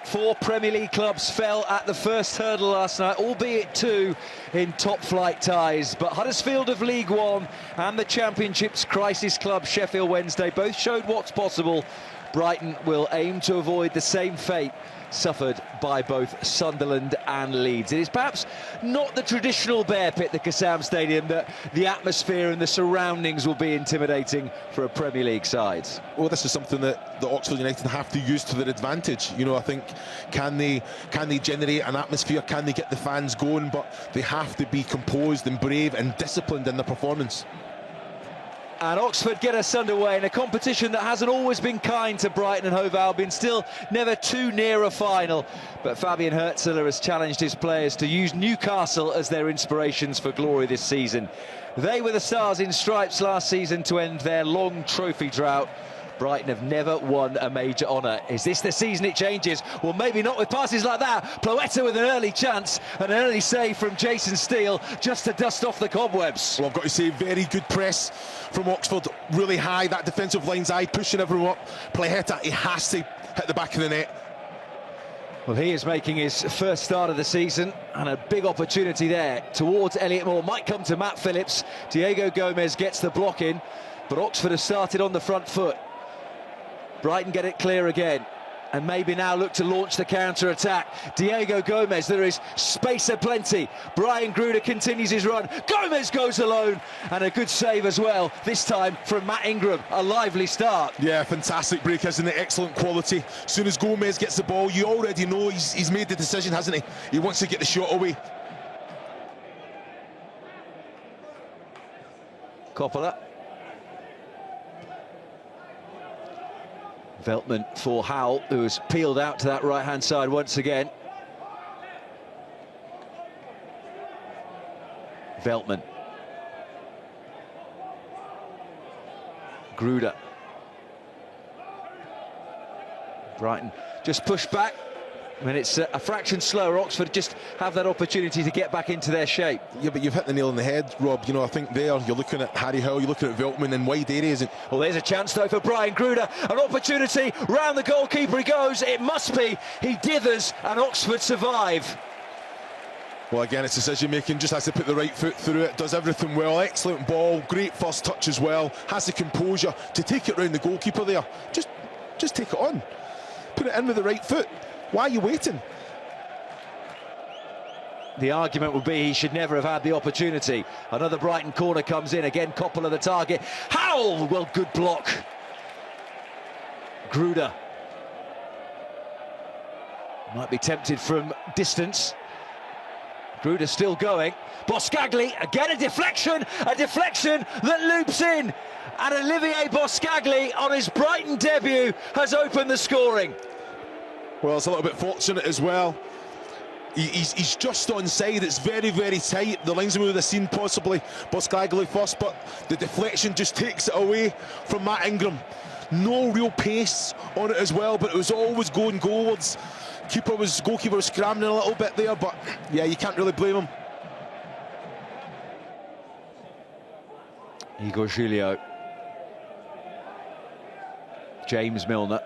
Four Premier League clubs fell at the first hurdle last night, albeit two in top-flight ties. But Huddersfield of League One and the Championship's crisis club Sheffield Wednesday both showed what's possible. Brighton will aim to avoid the same fate suffered by both Sunderland and Leeds. It is perhaps not the traditional bear pit, the Kassam Stadium, that the atmosphere and the surroundings will be intimidating for a Premier League side. Well, this is something that the Oxford United have to use to their advantage. You know, I think, can they generate an atmosphere? Can they get the fans going? But they have to be composed and brave and disciplined in their performance. And Oxford get us underway in a competition that hasn't always been kind to Brighton and Hove Albion, still never too near a final. But Fabian Hürzeler has challenged his players to use Newcastle as their inspirations for glory this season. They were the stars in stripes last season to end their long trophy drought. Brighton have never won a major honour. Is this the season it changes? Well, maybe not with passes like that. Ploetta with an early chance, an early save from Jason Steele, just to dust off the cobwebs. Well, I've got to say, very good press from Oxford, really high. That defensive line's eye, pushing everyone up. Ploetta, he has to hit the back of the net. Well, he is making his first start of the season, and a big opportunity there towards Elliot Moore. Might come to Matt Phillips. Diego Gomez gets the block in, but Oxford have started on the front foot. Brighton get it clear again, and maybe now look to launch the counter-attack. Diego Gomez, there is space aplenty. Brian Gruder continues his run. Gomez goes alone, and a good save as well, this time from Matt Ingram. A lively start. Yeah, fantastic break, isn't it? Excellent quality. As soon as Gomez gets the ball, you already know he's made the decision, hasn't he? He wants to get the shot away. Coppola. Veltman for Howell, who has peeled out to that right-hand side once again. Veltman. Gruder. Brighton just pushed back. When it's a fraction slower, Oxford just have that opportunity to get back into their shape. Yeah, but you've hit the nail on the head, Rob. You know, I think there you're looking at Harry Hill, you're looking at Veltman in wide areas. Well, there's a chance though for Brian Gruder. An opportunity round the goalkeeper he goes. It must be. He dithers and Oxford survive. Well, again, it's decision making. Just has to put the right foot through it. Does everything well. Excellent ball. Great first touch as well. Has the composure to take it round the goalkeeper there. Just take it on. Put it in with the right foot. Why are you waiting? The argument would be he should never have had the opportunity. Another Brighton corner comes in. Again, Coppola the target. Howell! Well, good block. Gruder. Might be tempted from distance. Gruder still going. Boscagli, again a deflection that loops in. And Olivier Boscagli, on his Brighton debut, has opened the scoring. Well, it's a little bit fortunate as well. He's just onside. It's very, very tight. The linesman would have seen possibly Boscagli first, but the deflection just takes it away from Matt Ingram. No real pace on it as well, but it was always going goalwards. Goalkeeper was scrambling a little bit there, but yeah, you can't really blame him. Igor Julio. James Milner.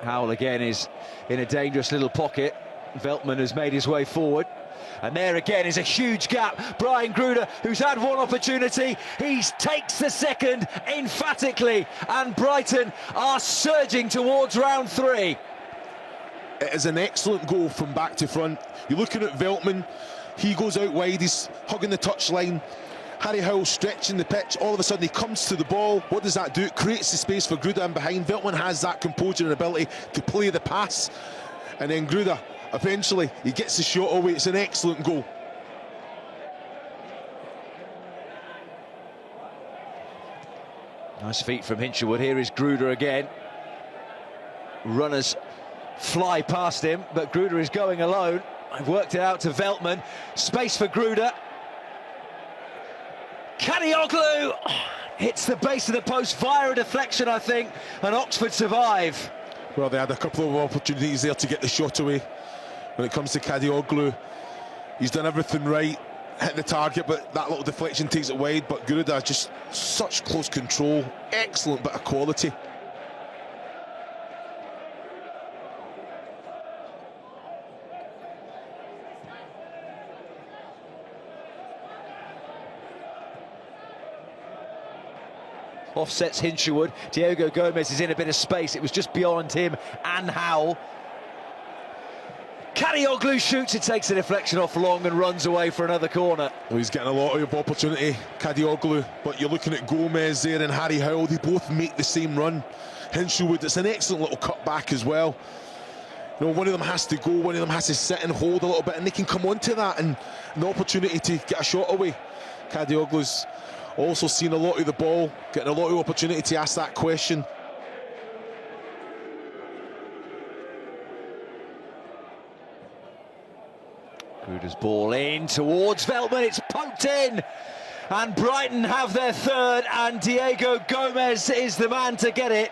Howell again is in a dangerous little pocket. Veltman has made his way forward. And there again is a huge gap. Brian Gruder, who's had one opportunity, he takes the second emphatically. And Brighton are surging towards round three. It is an excellent goal from back to front. You're looking at Veltman. He goes out wide, he's hugging the touchline. Harry Hill stretching the pitch, all of a sudden he comes to the ball. What does that do? It creates the space for Gruder in behind. Veltman has that composure and ability to play the pass. And then Gruder, eventually, he gets the shot away. It's an excellent goal. Nice feet from Hinshelwood. Here is Gruder again. Runners fly past him, but Gruder is going alone. I've worked it out to Veltman. Space for Gruder. Kadioglu hits the base of the post via a deflection, I think, and Oxford survive. Well, they had a couple of opportunities there to get the shot away. When it comes to Kadioglu, he's done everything right, hit the target, but that little deflection takes it wide. But Gruder, just such close control, excellent bit of quality. offsets Hinshelwood. Diego Gomez is in a bit of space. It was just beyond him and Howell. Kadioglu shoots, it takes a deflection off long and runs away for another corner. Well, he's getting a lot of opportunity, Kadioglu, but you're looking at Gomez there and Harry Howell. They both make the same run. Hinshelwood, it's an excellent little cut back as well. You know, one of them has to go, one of them has to sit and hold a little bit, and they can come onto that and an opportunity to get a shot away. Kadioglu's also seen a lot of the ball, getting a lot of opportunity to ask that question. Gruder's ball in towards Veltman, it's poked in, and Brighton have their third, and Diego Gomez is the man to get it.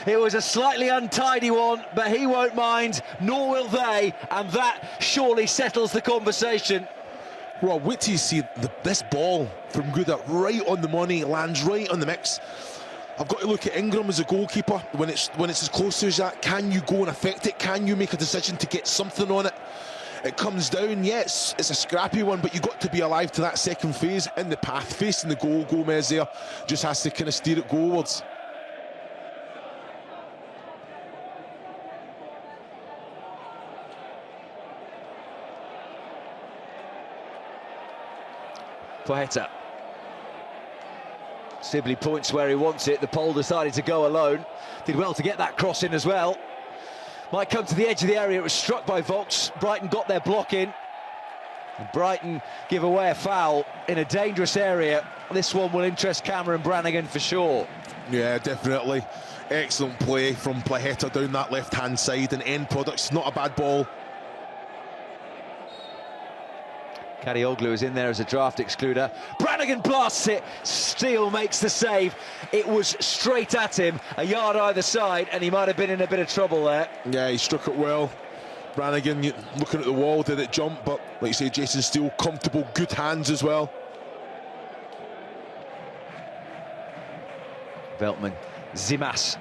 It was a slightly untidy one, but he won't mind, nor will they, and that surely settles the conversation. Well, wait till you see this ball from Gruder, right on the money, lands right on the mix. I've got to look at Ingram as a goalkeeper when it's as close as that. Can you go and affect it? Can you make a decision to get something on it? It comes down, yes, it's a scrappy one, but you've got to be alive to that second phase in the path, facing the goal. Gomez there just has to kind of steer it goalwards. Poeta. Sibley points where he wants it. The pole decided to go alone. Did well to get that cross in as well. Might come to the edge of the area. It was struck by Vox. Brighton got their block in. And Brighton give away a foul in a dangerous area. This one will interest Cameron Brannigan for sure. Yeah, definitely. Excellent play from Plaheta down that left-hand side, and end product's not a bad ball. Kadioglu is in there as a draft excluder. Brannigan blasts it. Steele makes the save. It was straight at him, a yard either side, and he might have been in a bit of trouble there. Yeah, he struck it well. Brannigan looking at the wall, did it jump, but like you say, Jason Steele, comfortable, good hands as well. Veltman, Zimas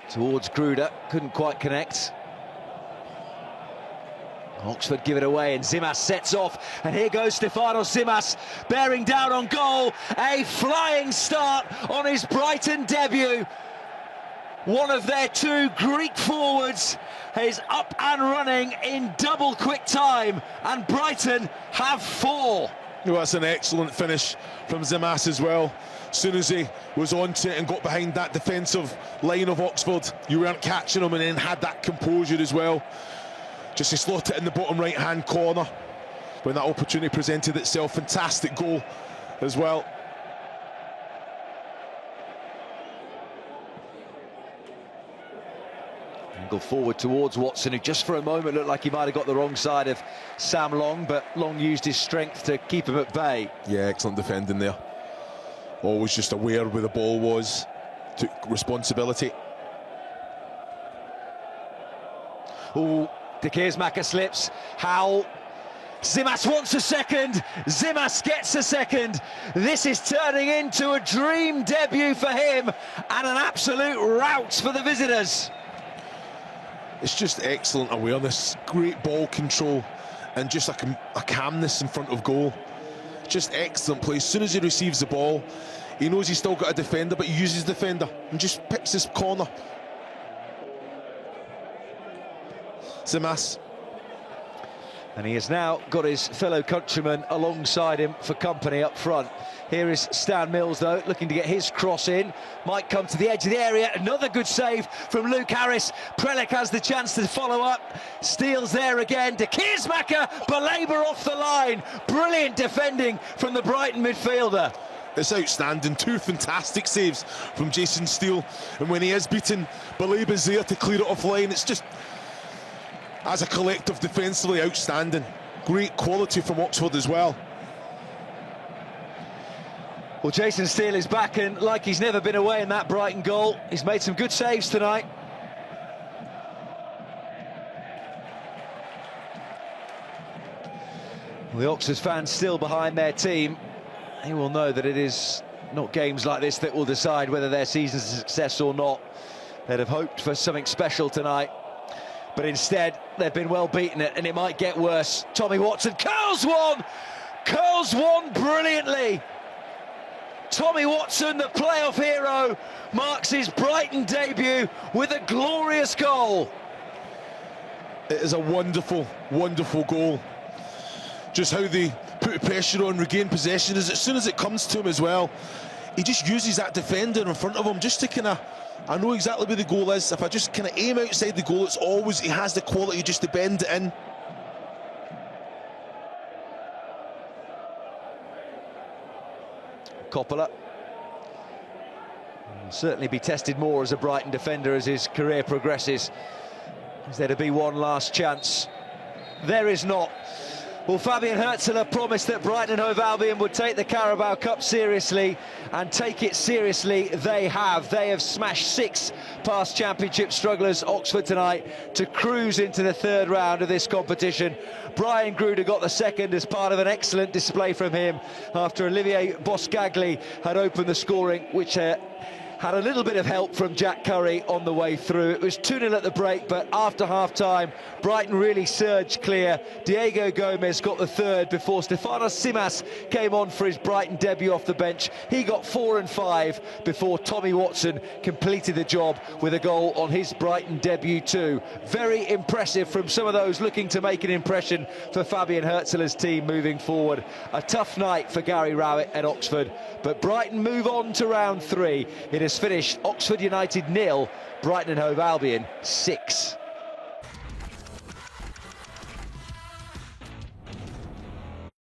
towards Gruder, couldn't quite connect. Oxford give it away, and Zimas sets off, and here goes Stefano Zimas bearing down on goal. A flying start on his Brighton debut. One of their two Greek forwards is up and running in double quick time, and Brighton have four. Well, that's an excellent finish from Zimas as well. As soon as he was onto it and got behind that defensive line of Oxford, you weren't catching him, and then had that composure as well. Just to slot it in the bottom right-hand corner when that opportunity presented itself. Fantastic goal as well. Angle forward towards Watson, who just for a moment looked like he might have got the wrong side of Sam Long, but Long used his strength to keep him at bay. Yeah, excellent defending there. Always just aware where the ball was, took responsibility. Oh, De Keersmaker slips. Howell. Zimas wants a second. Zimas gets a second. This is turning into a dream debut for him and an absolute rout for the visitors. It's just excellent awareness, great ball control, and just a calmness in front of goal. Just excellent play. As soon as he receives the ball, he knows he's still got a defender, but he uses the defender and just picks his corner. Zimas. And he has now got his fellow countryman alongside him for company up front. Here is Stan Mills, though, looking to get his cross in. Might come to the edge of the area. Another good save from Luke Harris. Prelec has the chance to follow up. Steele's there again. De Keersmaker, belabor off the line. Brilliant defending from the Brighton midfielder. It's outstanding. Two fantastic saves from Jason Steele. And when he is beaten, Belabor's there to clear it off line. It's just, as a collective, defensively outstanding. Great quality from Oxford as well. Well, Jason Steele is back, and like he's never been away in that Brighton goal. He's made some good saves tonight. Well, the Oxford fans still behind their team. They will know that it is not games like this that will decide whether their season's a success or not. They'd have hoped for something special tonight, but instead they've been well beaten, and it might get worse. Tommy Watson curls one brilliantly. Tommy Watson, the playoff hero, marks his Brighton debut with a glorious goal. It is a wonderful, wonderful goal. Just how they put pressure on, regain possession, as soon as it comes to him as well, he just uses that defender in front of him just to kind of, I know exactly where the goal is. If I just kind of aim outside the goal, it's always, he has the quality just to bend it in. Coppola will certainly be tested more as a Brighton defender as his career progresses. Is there to be one last chance? There is not. Well, Fabian Hürzeler promised that Brighton and Hove Albion would take the Carabao Cup seriously, and take it seriously they have. They have smashed 6 past championship strugglers, Oxford, tonight, to cruise into the 3rd round of this competition. Brian Gruder got the 2nd as part of an excellent display from him after Olivier Boscagli had opened the scoring, which had a little bit of help from Jack Curry on the way through. It was 2-0 at the break, but after half-time, Brighton really surged clear. Diego Gomez got the 3rd before Stefanos Simas came on for his Brighton debut off the bench. He got 4 and 5 before Tommy Watson completed the job with a goal on his Brighton debut too. Very impressive from some of those looking to make an impression for Fabian Hürzeler's team moving forward. A tough night for Gary Rowett at Oxford, but Brighton move on to round 3. It has finished Oxford United 0, Brighton and Hove Albion 6.